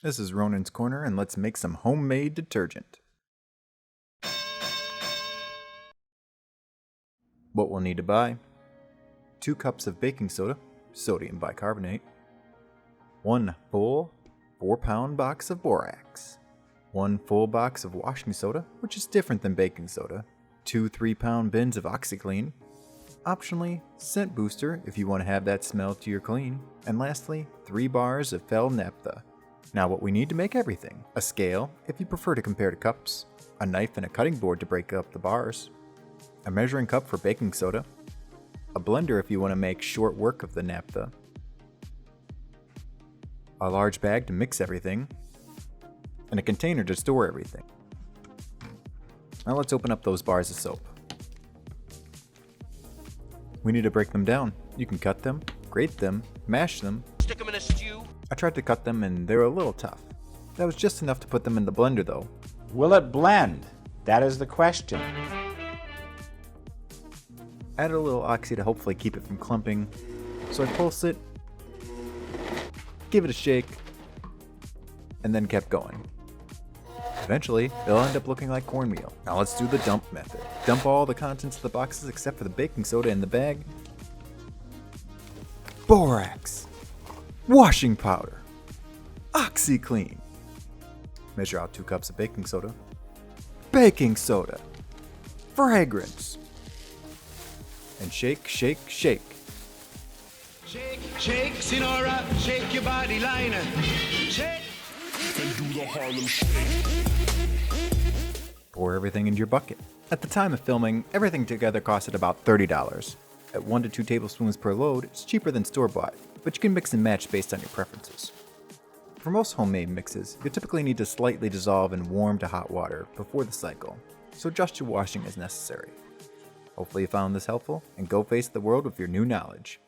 This is Ronins Corner, and let's make some homemade detergent. What we'll need to buy: 2 cups of baking soda, sodium bicarbonate, 1 full 4-pound box of borax, 1 full box of washing soda, which is different than baking soda, 2 3-pound bins of Oxi Clean, optionally scent booster if you want to have that smell to your clean, and lastly 3 bars of Fels-Naptha. Now what we need to make everything: a scale if you prefer to compare to cups, a knife and a cutting board to break up the bars, a measuring cup for baking soda, a blender if you want to make short work of the naphtha, a large bag to mix everything, and a container to store everything. Now let's open up those bars of soap. We need to break them down. You can cut them, grate them, mash them. Stick them in a stew. I tried to cut them and they were a little tough. That was just enough to put them in the blender though. Will it blend? That is the question. Added a little Oxi to hopefully keep it from clumping. So I pulse it, give it a shake, and then kept going. Eventually, it'll end up looking like cornmeal. Now let's do the dump method. Dump all the contents of the boxes except for the baking soda in the bag. Borax, washing powder, Oxi Clean. Measure out 2 cups of baking soda, fragrance, and shake, shake, shake. Shake, shake, Sinora, shake your body liner. Shake. And do the Harlem Shake. Pour everything into your bucket. At the time of filming, everything together costed about $30. At 1 to 2 tablespoons per load, it's cheaper than store-bought, but you can mix and match based on your preferences. For most homemade mixes, you typically need to slightly dissolve in warm to hot water before the cycle, so adjust your washing as necessary. Hopefully you found this helpful, and go face the world with your new knowledge.